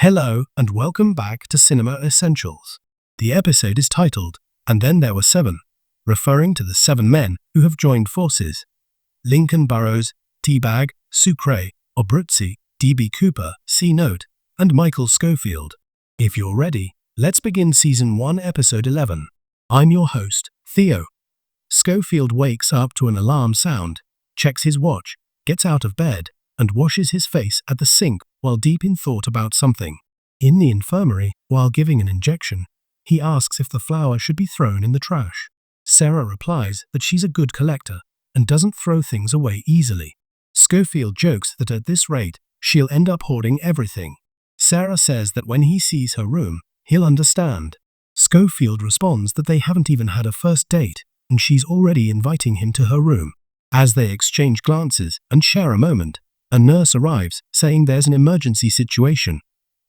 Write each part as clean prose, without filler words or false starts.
Hello and welcome back to Cinema Essentials. The episode is titled, "And Then There Were Seven," referring to the 7 men who have joined forces. Lincoln Burrows, T-Bag, Sucre, Abruzzi, D.B. Cooper, C. Note, and Michael Scofield. If you're ready, let's begin Season 1, Episode 11. I'm your host, Theo. Scofield wakes up to an alarm sound, checks his watch, gets out of bed, and washes his face at the sink while deep in thought about something. In the infirmary, while giving an injection, he asks if the flower should be thrown in the trash. Sarah replies that she's a good collector and doesn't throw things away easily. Scofield jokes that at this rate, she'll end up hoarding everything. Sarah says that when he sees her room, he'll understand. Scofield responds that they haven't even had a first date, and she's already inviting him to her room. As they exchange glances and share a moment, a nurse arrives, saying there's an emergency situation,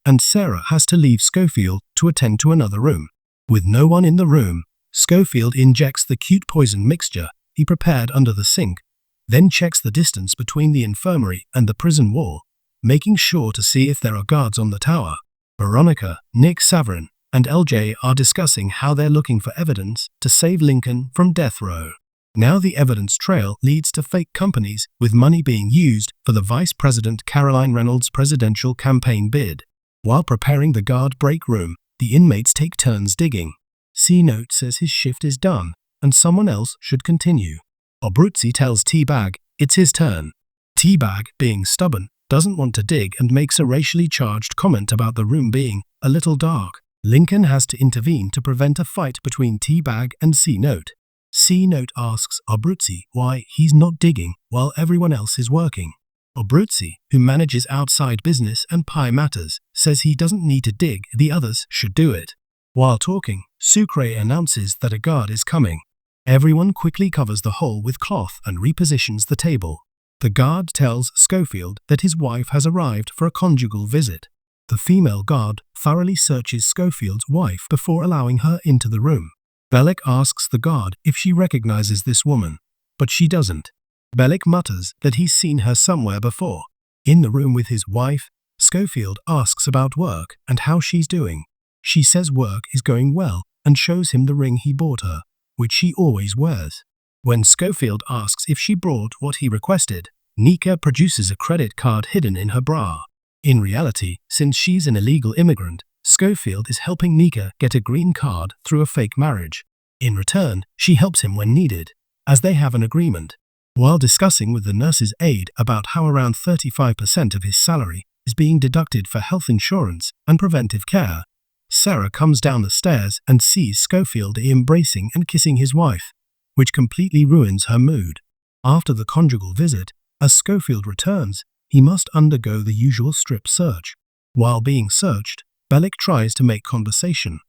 and Sarah has to leave Scofield to attend to another room. With no one in the room, Scofield injects the cute poison mixture he prepared under the sink, then checks the distance between the infirmary and the prison wall, making sure to see if there are guards on the tower. Veronica, Nick, Savrin, and LJ are discussing how they're looking for evidence to save Lincoln from death row. Now the evidence trail leads to fake companies with money being used for the Vice President Caroline Reynolds' presidential campaign bid. While preparing the guard break room, the inmates take turns digging. C. Note says his shift is done and someone else should continue. Abruzzi tells T-Bag it's his turn. T-Bag, being stubborn, doesn't want to dig and makes a racially charged comment about the room being a little dark. Lincoln has to intervene to prevent a fight between T-Bag and C. Note. C. Note asks Abruzzi why he's not digging while everyone else is working. Abruzzi, who manages outside business and pie matters, says he doesn't need to dig, the others should do it. While talking, Sucre announces that a guard is coming. Everyone quickly covers the hole with cloth and repositions the table. The guard tells Scofield that his wife has arrived for a conjugal visit. The female guard thoroughly searches Scofield's wife before allowing her into the room. Bellick asks the guard if she recognizes this woman, but she doesn't. Bellick mutters that he's seen her somewhere before. In the room with his wife, Scofield asks about work and how she's doing. She says work is going well and shows him the ring he bought her, which she always wears. When Scofield asks if she brought what he requested, Nika produces a credit card hidden in her bra. In reality, since she's an illegal immigrant, Scofield is helping Nika get a green card through a fake marriage. In return, she helps him when needed, as they have an agreement. While discussing with the nurse's aide about how around 35% of his salary is being deducted for health insurance and preventive care, Sarah comes down the stairs and sees Scofield embracing and kissing his wife, which completely ruins her mood. After the conjugal visit, as Scofield returns, he must undergo the usual strip search. While being searched, Bellick tries to make conversation,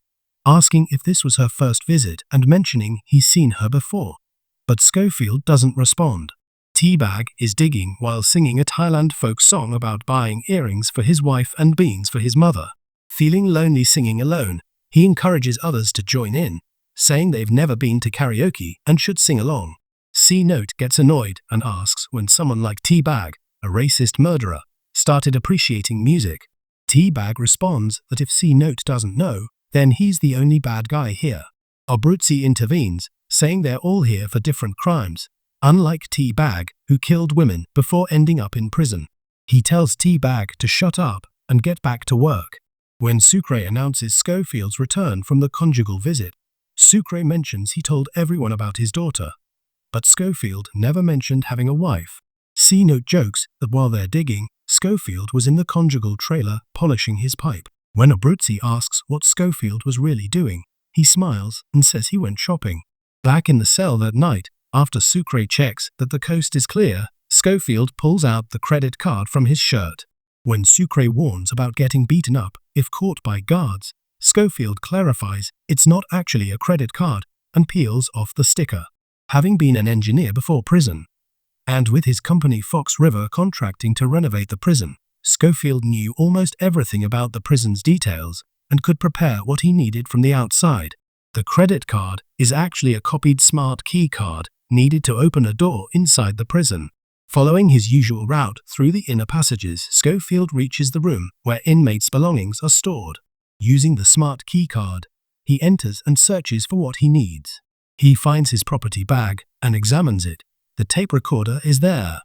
asking if this was her first visit and mentioning he's seen her before. But Scofield doesn't respond. T-Bag is digging while singing a Thailand folk song about buying earrings for his wife and beans for his mother. Feeling lonely singing alone, he encourages others to join in, saying they've never been to karaoke and should sing along. C. Note gets annoyed and asks when someone like T-Bag, a racist murderer, started appreciating music. T-Bag responds that if C. Note doesn't know, then he's the only bad guy here. Abruzzi intervenes, saying they're all here for different crimes, unlike T-Bag, who killed women before ending up in prison. He tells T-Bag to shut up and get back to work. When Sucre announces Scofield's return from the conjugal visit, Sucre mentions he told everyone about his daughter, but Scofield never mentioned having a wife. C. Note jokes that while they're digging, Scofield was in the conjugal trailer polishing his pipe. When Abruzzi asks what Scofield was really doing, he smiles and says he went shopping. Back in the cell that night, after Sucre checks that the coast is clear, Scofield pulls out the credit card from his shirt. When Sucre warns about getting beaten up if caught by guards, Scofield clarifies it's not actually a credit card and peels off the sticker. Having been an engineer before prison, and with his company Fox River contracting to renovate the prison, Scofield knew almost everything about the prison's details and could prepare what he needed from the outside. The credit card is actually a copied smart key card needed to open a door inside the prison. Following his usual route through the inner passages, Scofield reaches the room where inmates' belongings are stored. Using the smart key card, he enters and searches for what he needs. He finds his property bag and examines it. The tape recorder is there,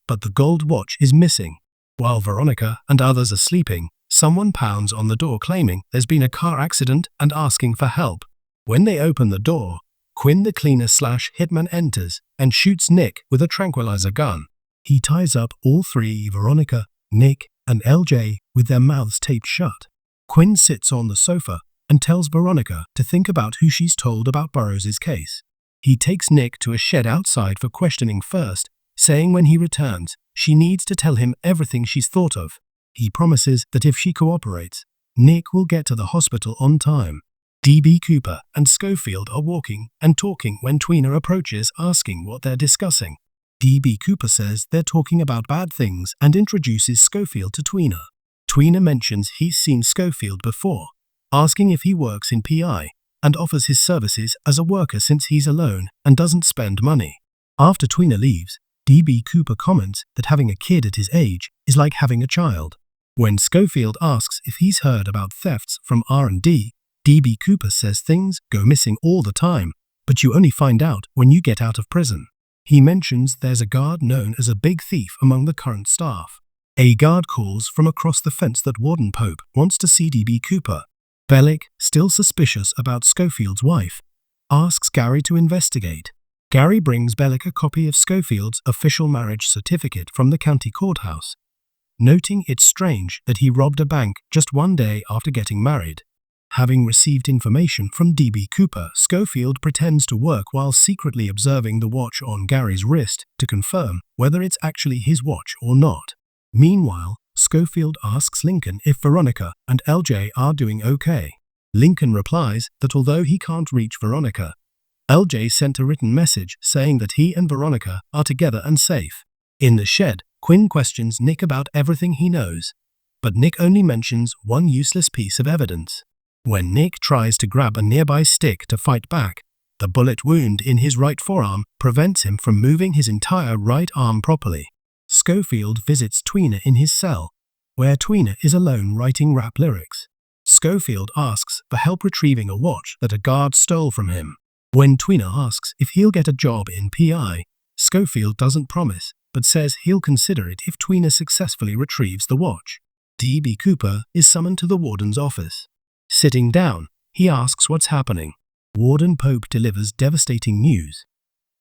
but the gold watch is missing. While Veronica and others are sleeping, someone pounds on the door claiming there's been a car accident and asking for help. When they open the door, Quinn the cleaner/hitman enters and shoots Nick with a tranquilizer gun. He ties up all three, Veronica, Nick, and LJ, with their mouths taped shut. Quinn sits on the sofa and tells Veronica to think about who she's told about Burroughs' case. He takes Nick to a shed outside for questioning first, saying when he returns, she needs to tell him everything she's thought of. He promises that if she cooperates, Nick will get to the hospital on time. D.B. Cooper and Scofield are walking and talking when Tweener approaches, asking what they're discussing. D.B. Cooper says they're talking about bad things and introduces Scofield to Tweener. Tweener mentions he's seen Scofield before, asking if he works in PI, and offers his services as a worker since he's alone and doesn't spend money. After Tweener leaves, D.B. Cooper comments that having a kid at his age is like having a child. When Scofield asks if he's heard about thefts from R&D, D.B. Cooper says things go missing all the time, but you only find out when you get out of prison. He mentions there's a guard known as a big thief among the current staff. A guard calls from across the fence that Warden Pope wants to see D.B. Cooper. Bellick, still suspicious about Scofield's wife, asks Gary to investigate. Gary brings Bellick a copy of Scofield's official marriage certificate from the county courthouse, noting it's strange that he robbed a bank just one day after getting married. Having received information from D.B. Cooper, Scofield pretends to work while secretly observing the watch on Gary's wrist to confirm whether it's actually his watch or not. Meanwhile, Scofield asks Lincoln if Veronica and LJ are doing okay. Lincoln replies that although he can't reach Veronica, LJ sent a written message saying that he and Veronica are together and safe. In the shed, Quinn questions Nick about everything he knows, but Nick only mentions one useless piece of evidence. When Nick tries to grab a nearby stick to fight back, the bullet wound in his right forearm prevents him from moving his entire right arm properly. Scofield visits Tweener in his cell, where Tweener is alone writing rap lyrics. Scofield asks for help retrieving a watch that a guard stole from him. When Tweener asks if he'll get a job in PI, Scofield doesn't promise, but says he'll consider it if Tweener successfully retrieves the watch. D.B. Cooper is summoned to the warden's office. Sitting down, he asks what's happening. Warden Pope delivers devastating news.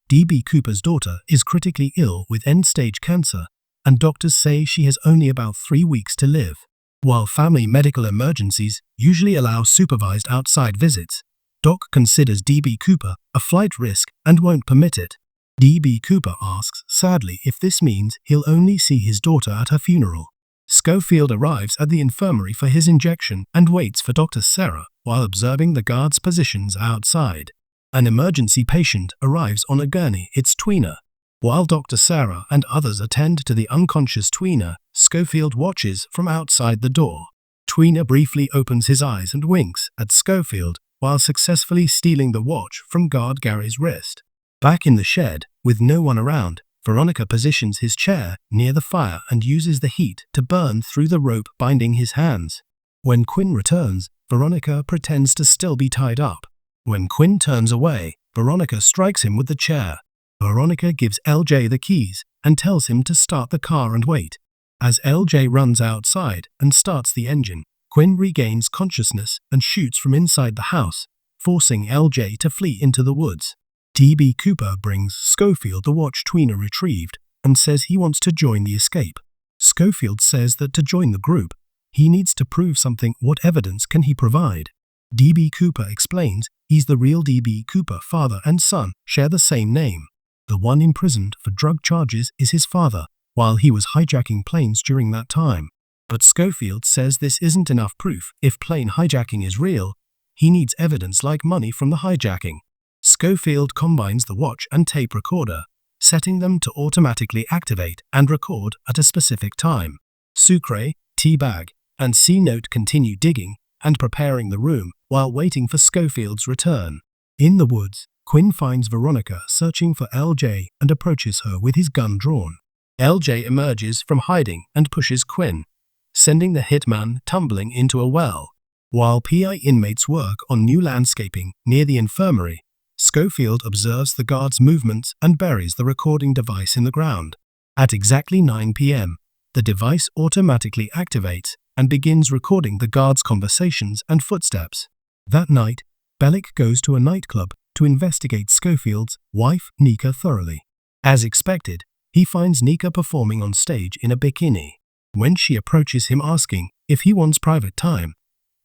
D.B. Cooper's daughter is critically ill with end-stage cancer, and doctors say she has only about 3 weeks to live. While family medical emergencies usually allow supervised outside visits, Doc considers D.B. Cooper a flight risk and won't permit it. D.B. Cooper asks sadly if this means he'll only see his daughter at her funeral. Scofield arrives at the infirmary for his injection and waits for Dr. Sarah while observing the guards' positions outside. An emergency patient arrives on a gurney. It's Tweener. While Dr. Sarah and others attend to the unconscious Tweener, Scofield watches from outside the door. Tweener briefly opens his eyes and winks at Scofield while successfully stealing the watch from guard Gary's wrist. Back in the shed, with no one around, Veronica positions his chair near the fire and uses the heat to burn through the rope binding his hands. When Quinn returns, Veronica pretends to still be tied up. When Quinn turns away, Veronica strikes him with the chair. Veronica gives LJ the keys and tells him to start the car and wait. As LJ runs outside and starts the engine, Quinn regains consciousness and shoots from inside the house, forcing LJ to flee into the woods. D.B. Cooper brings Scofield the watch Tweener retrieved and says he wants to join the escape. Scofield says that to join the group, he needs to prove something. What evidence can he provide? D.B. Cooper explains he's the real D.B. Cooper. Father and son share the same name. The one imprisoned for drug charges is his father, while he was hijacking planes during that time. But Scofield says this isn't enough proof. If plane hijacking is real, he needs evidence like money from the hijacking. Scofield combines the watch and tape recorder, setting them to automatically activate and record at a specific time. Sucre, T-Bag, and C-Note continue digging and preparing the room while waiting for Scofield's return. In the woods, Quinn finds Veronica searching for LJ and approaches her with his gun drawn. LJ emerges from hiding and pushes Quinn, sending the hitman tumbling into a well. While PI inmates work on new landscaping near the infirmary, Scofield observes the guard's movements and buries the recording device in the ground. At exactly 9 p.m., the device automatically activates and begins recording the guard's conversations and footsteps. That night, Bellick goes to a nightclub to investigate Scofield's wife, Nika, thoroughly. As expected, he finds Nika performing on stage in a bikini. When she approaches him asking if he wants private time,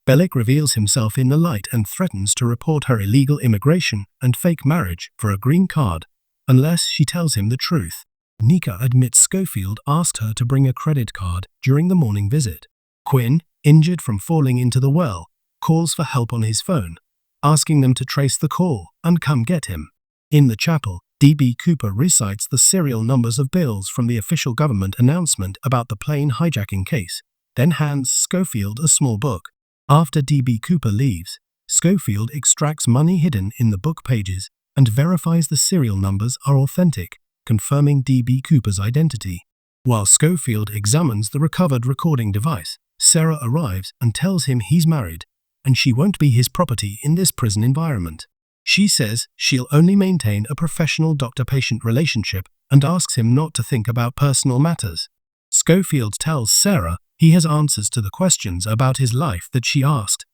Bellick reveals himself in the light and threatens to report her illegal immigration and fake marriage for a green card, unless she tells him the truth. Nika admits Scofield asked her to bring a credit card during the morning visit. Quinn, injured from falling into the well, calls for help on his phone, asking them to trace the call and come get him. In the chapel, D.B. Cooper recites the serial numbers of bills from the official government announcement about the plane hijacking case, then hands Scofield a small book. After D.B. Cooper leaves, Scofield extracts money hidden in the book pages and verifies the serial numbers are authentic, confirming D.B. Cooper's identity. While Scofield examines the recovered recording device, Sarah arrives and tells him he's married, and she won't be his property in this prison environment. She says she'll only maintain a professional doctor-patient relationship and asks him not to think about personal matters. Scofield tells Sarah he has answers to the questions about his life that she asked,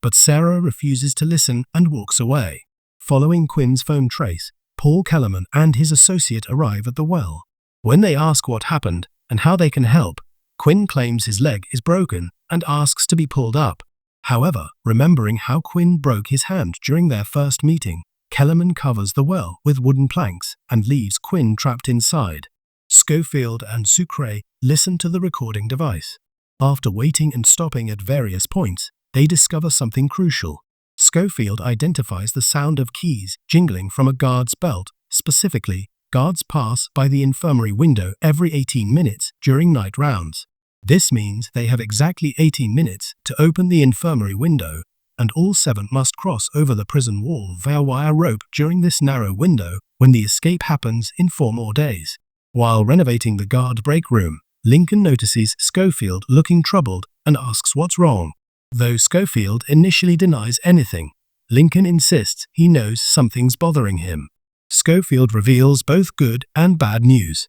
but Sarah refuses to listen and walks away. Following Quinn's phone trace, Paul Kellerman and his associate arrive at the well. When they ask what happened and how they can help, Quinn claims his leg is broken and asks to be pulled up. However, remembering how Quinn broke his hand during their first meeting, Kellerman covers the well with wooden planks and leaves Quinn trapped inside. Scofield and Sucre listen to the recording device. After waiting and stopping at various points, they discover something crucial. Scofield identifies the sound of keys jingling from a guard's belt. Specifically, guards pass by the infirmary window every 18 minutes during night rounds. This means they have exactly 18 minutes to open the infirmary window, and all 7 must cross over the prison wall via wire rope during this narrow window when the escape happens in 4 more days. While renovating the guard break room, Lincoln notices Scofield looking troubled and asks what's wrong. Though Scofield initially denies anything, Lincoln insists he knows something's bothering him. Scofield reveals both good and bad news.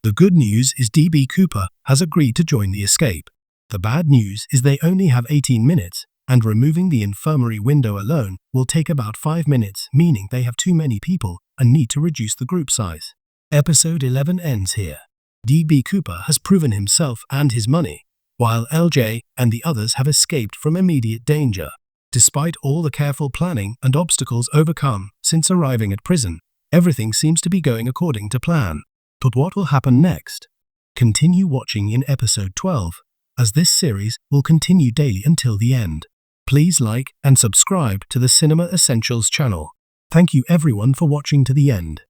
The good news is D.B. Cooper has agreed to join the escape. The bad news is they only have 18 minutes, and removing the infirmary window alone will take about 5 minutes, meaning they have too many people and need to reduce the group size. Episode 11 ends here. D.B. Cooper has proven himself and his money, while LJ and the others have escaped from immediate danger. Despite all the careful planning and obstacles overcome since arriving at prison, everything seems to be going according to plan. But what will happen next? Continue watching in episode 12, as this series will continue daily until the end. Please like and subscribe to the Cinema Essentials channel. Thank you everyone for watching to the end.